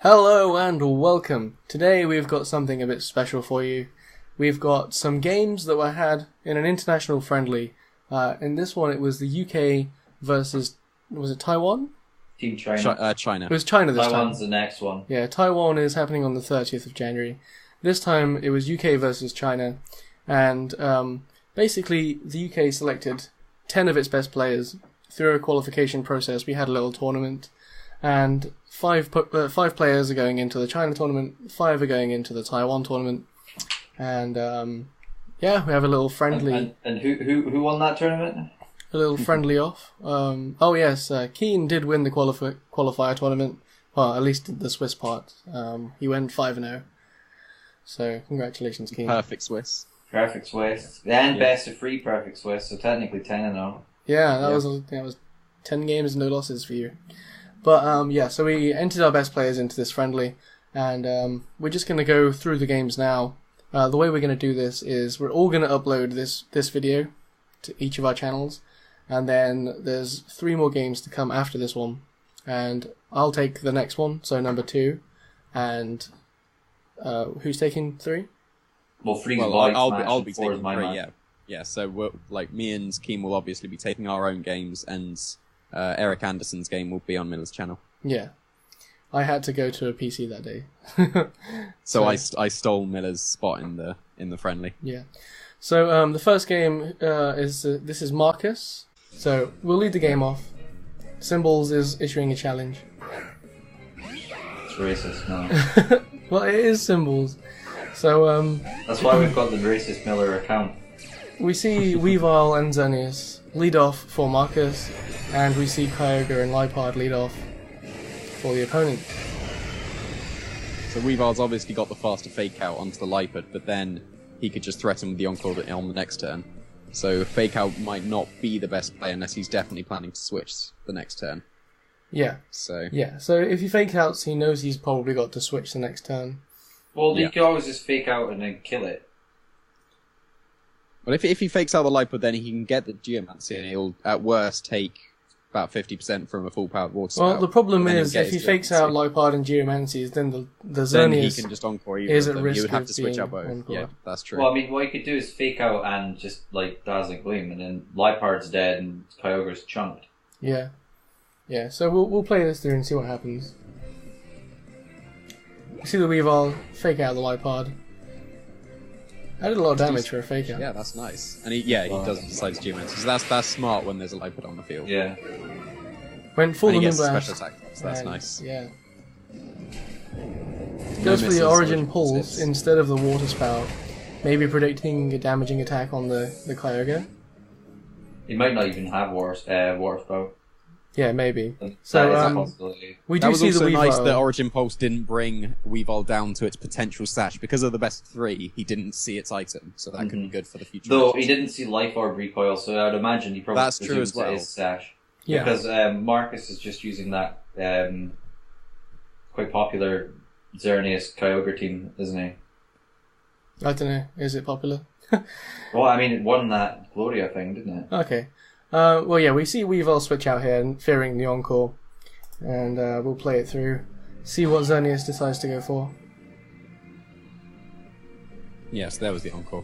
Hello and welcome. Today we've got something a bit special for you. We've got some games that were had in an international friendly. In this one it was the UK versus, was it Taiwan? Team China. China. It was China this time. Taiwan's the next one. Yeah, Taiwan is happening on the 30th of January. This time it was UK versus China. And basically the UK selected 10 of its best players through a qualification process. We had a little tournament. And five players are going into the China tournament, 5 are going into the Taiwan tournament, and yeah, we have a little friendly. And who won that tournament? A little friendly off. Oh yes, Kean did win the qualifier tournament. Well, at least the Swiss part. He went 5-0. So congratulations, Kean. Perfect Swiss. Perfect Swiss, and best of 3 perfect Swiss. So technically 10-0. Yeah, that was 10 games, no losses for you. But yeah, so we entered our best players into this friendly, and we're just going to go through the games now. The way we're going to do this is we're all going to upload this video to each of our channels, and then there's 3 more games to come after this one, and I'll take the next one, so number 2, and who's taking 3? Well, 3 Well, Boyt, I'll be four taking is my 3. man. Yeah. So me and Kean will obviously be taking our own games, and Eric Anderson's game will be on Miller's channel. Yeah. I had to go to a PC that day. So I stole Miller's spot in the friendly. Yeah. So the first game this is Marcus. So we'll lead the game off. Symbols is issuing a challenge. It's racist, no. Well, it is Symbols. So That's why we've got the racist Miller account. we see Weavile and Xerneas lead off for Marcus, and we see Kyogre and Lipard lead off for the opponent. So Weavile's obviously got the faster fake out onto the Lipard, but then he could just threaten with the Encore on the next turn. So fake out might not be the best play unless he's definitely planning to switch the next turn. Yeah. So if he fake outs, he knows he's probably got to switch the next turn. Well, you can always just fake out and then kill it. Well, if he fakes out the Lipard, then he can get the Geomancy, and he'll at worst take about 50% from a full powered water spout. Well, the problem is if he fakes out Lipard and Geomancies, then the Xerneas he can just Encore you. is at risk You would have of to switch being out both. Encore. Yeah, that's true. Well, I mean, what you could do is fake out and just, like, Dazzling Gleam, and then Lipard's dead and Kyogre's chunked. Yeah. Yeah, so we'll play this through and see what happens. You see the Weavile fake out the Lipard. I did a lot of damage for a fake out. Yeah, that's nice. And he does besides Geomancy. So that's smart when there's a Lipard on the field. Yeah. Went full And he Moon gets Blast. special attack, so that's nice. Yeah. Goes for the Origin Pulse instead of the Water Spout. Maybe predicting a damaging attack on the Kyogre. He might not even have Water Spout. Yeah, maybe. That So is a possibility. we That do was see the also nice Weavile. that Origin Pulse didn't bring Weavile down to its potential stash. Because of the best 3, he didn't see its item, so that could be good for the future. Though matches. he didn't see Life Orb recoil, so I'd imagine he probably That's true as well. his stash. Yeah. Because Marcus is just using that quite popular Xerneas Kyogre team, isn't he? I don't know. Is it popular? Well, I mean, it won that Gloria thing, didn't it? Okay. Well, yeah, we see Weavile switch out here, fearing the Encore. And we'll play it through. See what Xerneas decides to go for. Yes, there was the Encore.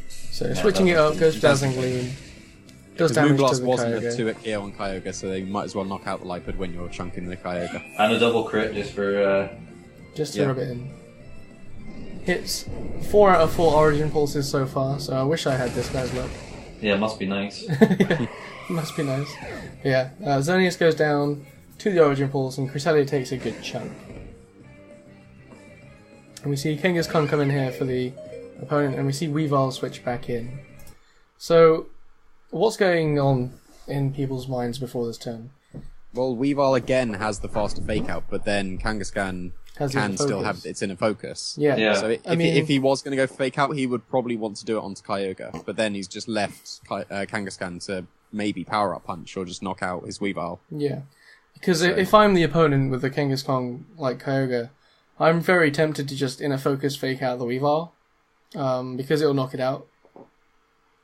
So switching it up, goes for Dazzling Gleam. Does Because damage to Moonblast the wasn't Kyogre. a 2 hit KO on Kyogre, so they might as well knock out the Lipard when you're chunking the Kyogre. And a double crit just for... Just to rub it in. Hits 4 out of 4 Origin Pulses so far, so I wish I had this guy's luck. Yeah, must be nice. Yeah, must be nice. Yeah, Xerneas goes down to the Origin Pulse, and Cresselia takes a good chunk. And we see Kangaskhan come in here for the opponent, and we see Weavile switch back in. So, what's going on in people's minds before this turn? Well, Weavile again has the faster fake out, but then Kangaskhan Has can it in still focus? have its inner focus. Yeah. Yeah. So if he was going to go fake out, he would probably want to do it onto Kyogre, but then he's just left Kangaskhan to maybe power up punch or just knock out his Weavile. Yeah. Because if I'm the opponent with the Kangaskhan like Kyogre, I'm very tempted to just inner focus fake out the Weavile, because it'll knock it out.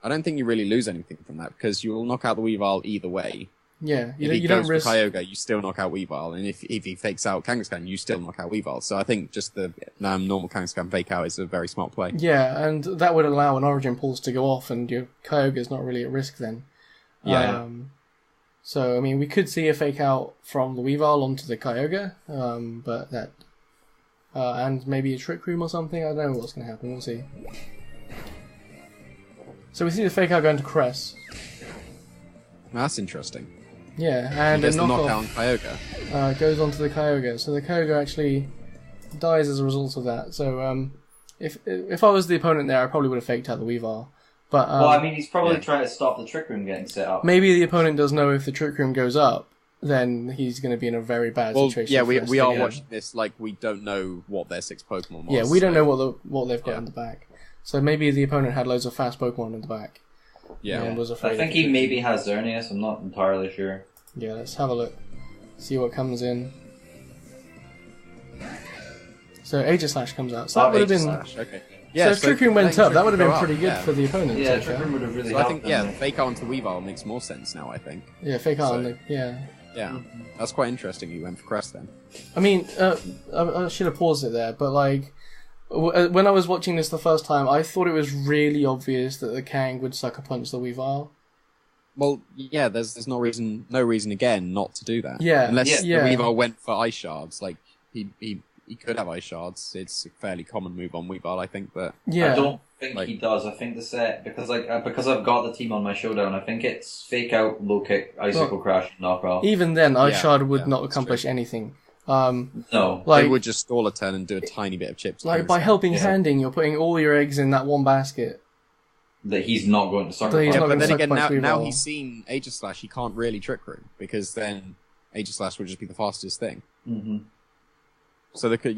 I don't think you really lose anything from that because you will knock out the Weavile either way. Yeah, If he you don't goes risk. for Kyogre, you still knock out Weavile, and if he fakes out Kangaskhan, you still knock out Weavile. So I think just the normal Kangaskhan fake out is a very smart play. Yeah, and that would allow an Origin Pulse to go off, and your Kyogre's not really at risk then. Yeah. So I mean, we could see a fake out from the Weavile onto the Kyogre, but that and maybe a Trick Room or something. I don't know what's going to happen. We'll see. So we see the fake out going to Cress. That's interesting. Yeah, and He gets a the knockoff knockout on Kyogre. goes onto the Kyogre. So the Kyogre actually dies as a result of that. So if I was the opponent there, I probably would have faked out the Weavile. But Well, I mean, he's probably trying to stop the Trick Room getting set up. maybe the opponent does know if the Trick Room goes up, then he's going to be in a very bad situation. Yeah, for us we to are get. watching this like we don't know what their 6 Pokemon was. Yeah, we don't so- know what they've got in the back. So maybe the opponent had loads of fast Pokemon in the back. Yeah. And was afraid I think of he it. maybe has Xerneas, I'm not entirely sure. Yeah, let's have a look. See what comes in. So Aegislash comes out. So that would have been. Aegislash, okay. So if Trick Room went up, that would have been pretty good yeah. for the opponent. Yeah, to Trick be Room fair. would have really So I helped think, them. fake out onto Weavile makes more sense now, I think. Yeah, fake out. So- Yeah. Yeah. That's quite interesting you went for Crest then. I mean, I should have paused it there, but like, when I was watching this the first time, I thought it was really obvious that the Kang would sucker punch the Weavile. Well, yeah, there's no reason again not to do that. Yeah, Unless yeah. the Weavile went for Ice Shards, like he could have Ice Shards. It's a fairly common move on Weavile, I think, but Yeah. I don't think Like- he does. I think the set, because I've got the team on my showdown, I think it's fake out, low kick, icicle crash, knock off. Even then, Ice Yeah, Shard would yeah, not that's accomplish true. anything. No. Like, they would just stall a turn and do a tiny bit of chips. like by helping handing, you're putting all your eggs in that one basket. That he's not going to sucker That he's punch. not But gonna then suck again, punch now Weavile. he's seen Aegislash, he can't really Trick Room, because then Aegislash would just be the fastest thing. Mhm. So I think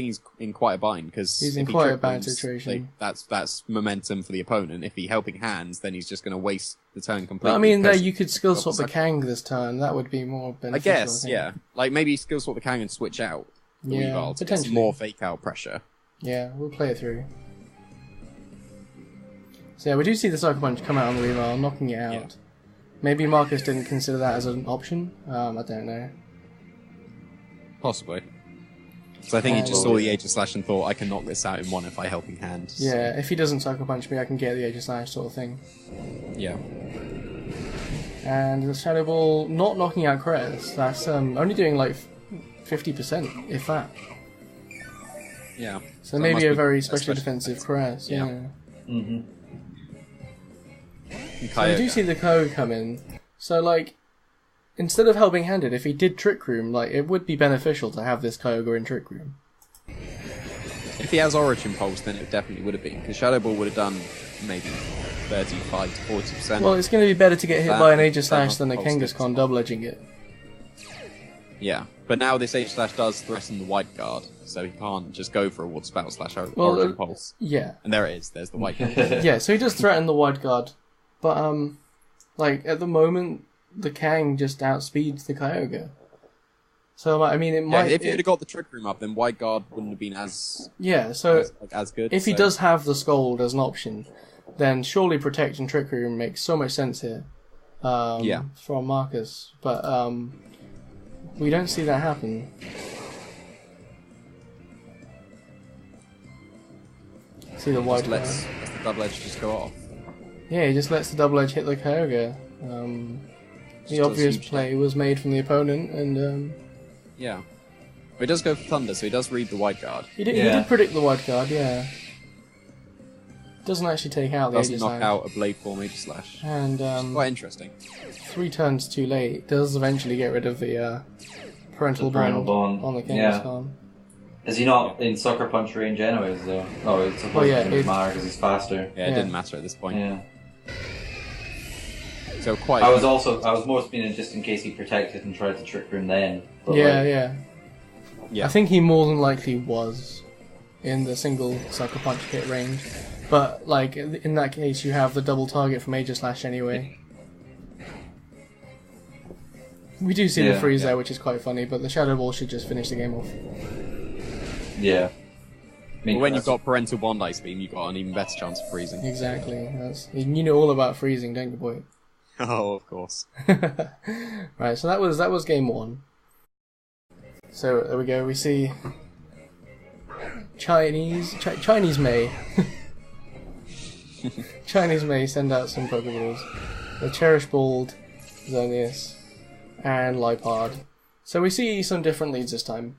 he's in quite a bind, because He's in if he quite a Trick bad Rooms, situation. like, that's momentum for the opponent. If he helping hands, then he's just going to waste the turn completely. But I mean, there because- you could skill swap the Sucker. Kang this turn. That would be more I beneficial. guess, think. yeah. Like maybe skill swap the Kang and switch out the Yeah, Weavile to get some potentially. more fake out pressure. Yeah, we'll play it through. So yeah, we do see the Sucker Punch come out on the Weavile, knocking it out. Yeah. Maybe Marcus didn't consider that as an option. I don't know. Possibly. So I think he just saw the Aegislash and thought, I can knock this out in one if I helping hand. So, Yeah, if he doesn't Sucker Punch me, I can get the Aegislash sort of thing. yeah. And the Shadow Ball not knocking out Crest. That's only doing like 50%, if that. Yeah. So that maybe must a be very a specially special defensive defense. Crest. Yeah. Yeah. Mhm. So we do see the Kyogre come in. So like, instead of helping handed, if he did Trick Room, like it would be beneficial to have this Kyogre in Trick Room. If he has Origin Pulse, then it definitely would have been, because Shadow Ball would have done maybe 35 to 40%. Well, it's going to be better to get hit That- by an that Aegislash than a Pulse gets Kangaskhan double edging it. Yeah, but now this Aegislash does threaten the White Guard, so he can't just go for a Water Spout slash Origin Pulse. Yeah. And there it is, there's the White Guard. Yeah, so he does threaten the Wide Guard, but like at the moment, the Kang just outspeeds the Kyogre. So I mean, it Yeah, might. if he had got the Trick Room up, then White Guard wouldn't have been as So as good. if he so- does have the Scold as an option, then surely Protect and Trick Room makes so much sense here. Yeah. From Marcus, but we don't see that happen. See the Wide just Guard. lets the double edge just go off. Yeah, he just lets the double edge hit the Kyogre. The does obvious huge play was made from the opponent, and Yeah. But he does go for Thunder, so he does read the White Guard. he did Yeah. predict the Wide Guard, yeah. Doesn't actually take out the Doesn't knock Aegislash. out a Blade Form Aegislash. And Quite interesting. 3 turns too late, does eventually get rid of the parental parental bond bond, on the yeah. Kangaskhan. Is he not in Sucker Punch range anyways, though? Oh, it's supposed yeah, to didn't it- matter because he's faster. Yeah, it Yeah. didn't matter at this point. Yeah. So quite. I was more spinning just in case he protected and tried to Trick Room then. But Yeah, like, yeah. Yeah. I think he more than likely was in the single Sucker Punch hit range. But, like, in that case, you have the double target from Aegislash anyway. We do see the Yeah, freeze yeah. there, which is quite funny, but the Shadow Ball should just finish the game off. Yeah. I mean, But when you've that's- got Parental Bond Ice Beam, you've got an even better chance of freezing. Exactly. You know all about freezing, don't you, boy? Oh, of course. Right, so that was game 1. So there we go. We see Chinese May. Chinese May send out some Pokeballs. The Cherish Bald, Xerneas, and Lipard. So we see some different leads this time.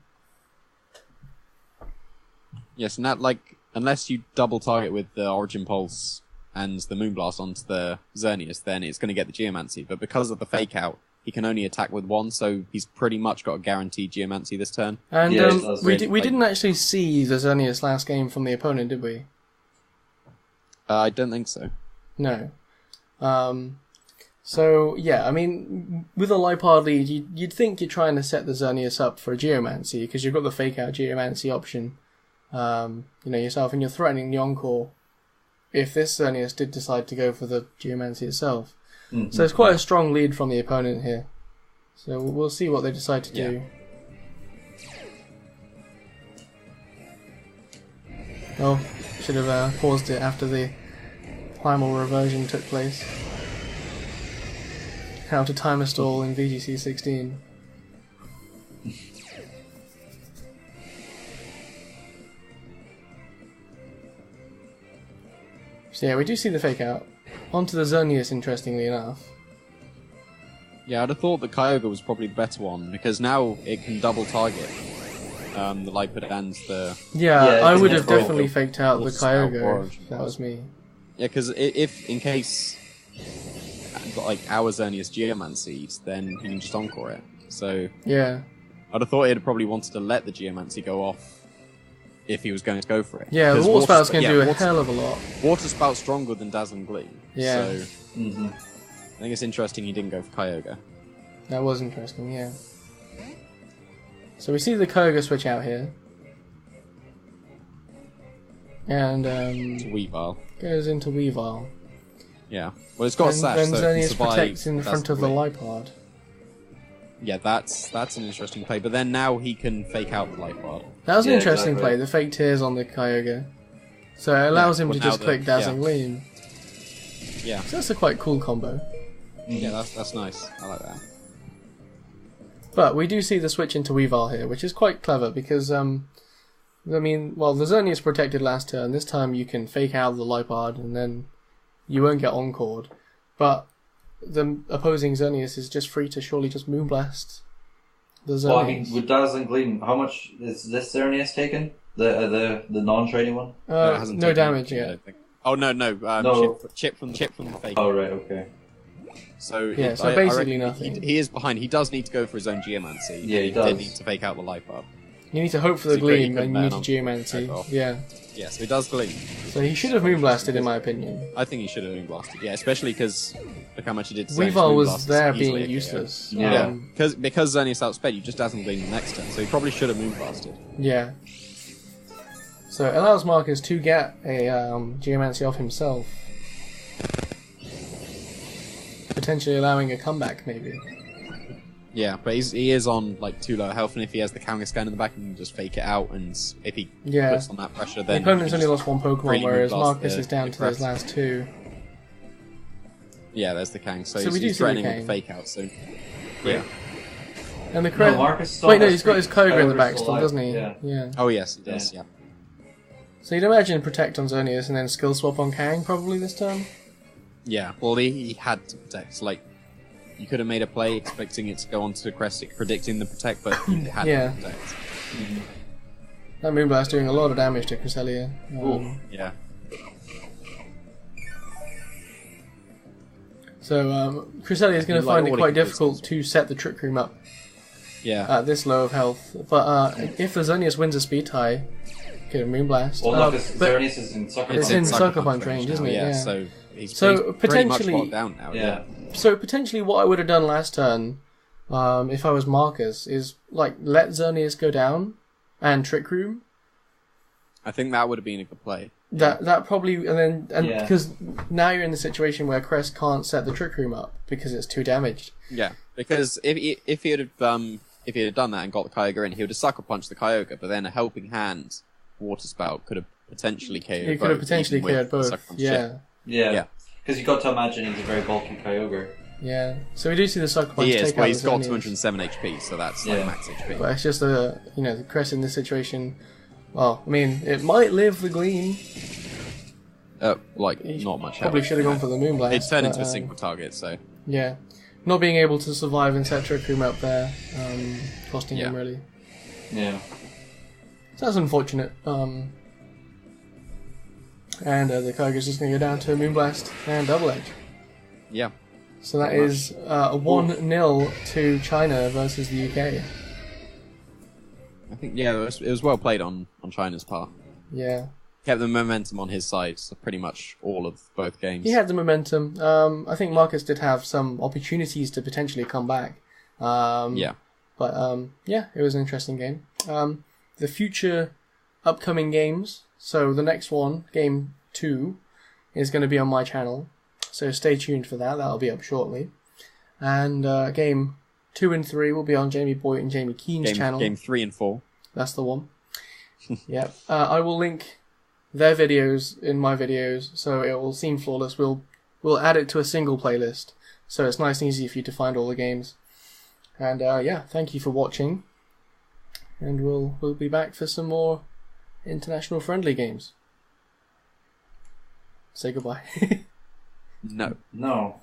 Yes, and that, like, unless you double target with the Origin Pulse and the Moonblast onto the Xerneas, then it's going to get the Geomancy. But because of the Fake Out, he can only attack with 1, so he's pretty much got a guaranteed Geomancy this turn. And Yeah, we didn't actually see the Xerneas last game from the opponent, did we? I don't think so. No. So, yeah, I mean, with a Lipard lead, you'd think you're trying to set the Xerneas up for a Geomancy, because you've got the Fake Out Geomancy option, yourself, and you're threatening the Encore if this Xerneas did decide to go for the Geomancy itself. Mm-hmm. So it's quite a strong lead from the opponent here. So we'll see what they decide to do. Oh, should have paused it after the primal reversion took place. How to time a stall in VGC'16. So yeah, we do see the Fake Out. Onto the Xerneas, interestingly enough. Yeah, I'd have thought the Kyogre was probably the better one, because now it can double target the Lipard and the... Yeah, I would have definitely the faked out the Kyogre if that Pulse. was me. Yeah, because if, in case, like, our Xerneas Geomancy, then he can just Encore it. So, yeah, I'd have thought he'd probably wanted to let the Geomancy go off if he was going to go for it. yeah, the Because Water Spout's going to do a Water- hell of a lot. Water Spout's stronger than Dazzling Gleam. Yeah. So, I think it's interesting he didn't go for Kyogre. That was interesting, yeah. So we see the Kyogre switch out here. And, To Weavile. goes into Weavile. Yeah. Well, it's got a And Sash, then so it can Xerneas survive protects in front of the Dazzling Gleam. Lipard. Yeah, that's an interesting play. But then now he can fake out the Lipard. That was an Yeah, interesting exactly. play, the fake tears on the Kyogre. So it allows him well, to now just the- click Dazzling Gleam. Yeah. So that's a quite cool combo. Yeah, that's nice. I like that. But we do see the switch into Weavile here, which is quite clever because, the Xerneas protected last turn. This time you can fake out the Lipard and then you won't get Encored. But the opposing Xerneas is just free to surely just Moonblast the Xerneas. Well, I mean, with Dazzling Gleam, how much is this Xerneas taken? The non-trading one? No, it hasn't no taken damage anything, I yet. don't think. Oh no. No. Chip from the fake. Oh, right, okay. So Yeah, so I basically reckon nothing. He is behind. He does need to go for his own Geomancy. Yeah, he did does. need to fake out the Lipard. You need to hope for the So you Gleam couldn't and you need ban to on Geomancy. Take off. Yeah. Yeah, so he does Gleam. So he should have Moonblasted in my opinion. I think he should have been blasted. Yeah, especially because look how much he did to Xerneas. Weavile was Moonblast there easily being a KO. useless. Yeah. Because Xerneas outsped you, just doesn't Gleam the next turn. So he probably should have Moonblasted. Yeah. So it allows Marcus to get a Geomancy off himself. Potentially allowing a comeback, maybe. Yeah, but he is on like too low health, and if he has the Kangaskhan in the back, he can just fake it out, and if he Yeah. puts on that pressure, The then opponent's he only can lost one Pokemon, really whereas Moonblast Marcus the- is down the to those crest. last two. Yeah, there's the Kang. So, So we do he's see the threatening with Kang. the fake out. So yeah. And the No, Marcus still Wait, no, has he's got his Kyogre in the Kyogre back still still, alive, doesn't he? yeah. Oh yes, he does. Yeah. So you'd imagine Protect on Xerneas and then Skill Swap on Kang probably this turn? Yeah. Well, he had to protect. Like you could have made a play expecting it to go onto Crestic, predicting the protect, but he had Yeah. to protect. That Moonblast doing a lot of damage to Cresselia. Yeah. So Cresselia is going to Like find it all he quite can do is difficult to set the Trick Room up Yeah. at this low of health. But if the Xerneas wins a speed tie, get a Moonblast. Well, no, because but Xerneas is in Sucker it's Punch. in Sucker Punch range, isn't now, it? Yeah. Yeah. So he's So he's pretty potentially- much locked down now. Yeah. So potentially what I would have done last turn, if I was Marcus, is like let Xerneas go down and Trick Room. I think that would have been a good play. That probably and Yeah. because now you're in the situation where Crest can't set the Trick Room up because it's too damaged. Yeah, because if he had done that and got the Kyogre in, he would have sucker punched the Kyogre, but then a helping hand Water Spout could have potentially KO'd You could have potentially even with KO'd both. Sucker Punch. Yeah. Yeah. Yeah. Because you've got to imagine he's a very bulky Kyogre. Yeah. So we do see the Sucker Punch He is, take well, out he's the got Xerneas. 207 HP, so that's Yeah. like max HP. But it's just the Crest in this situation. Well, I mean, it might live the Gleam. Not much help. Probably should have gone for the Moonblast. It turned but, into a single target, so Yeah. Not being able to survive and set Trick Room up there, costing him Yeah. really. Yeah. So that's unfortunate. And the Kyogre's just going to go down to a Moonblast and Double Edge. yeah. So that is a 1-0 to China versus the UK. I think it was well played on China's part. Yeah. Kept the momentum on his side for pretty much all of both games. He had the momentum. I think Marcus did have some opportunities to potentially come back. Yeah. But yeah, it was an interesting game. The future upcoming games. So the next one, game 2, is going to be on my channel. So stay tuned for that. That'll be up shortly. And game 2 and 3 will be on Jamie Boyt and Jamie Kean's channel. Game 3 and 4. That's the one. Yep. I will link their videos in my videos, so it will seem flawless. We'll add it to a single playlist, so it's nice and easy for you to find all the games. And yeah, thank you for watching. And we'll be back for some more international friendly games. Say goodbye. No. No.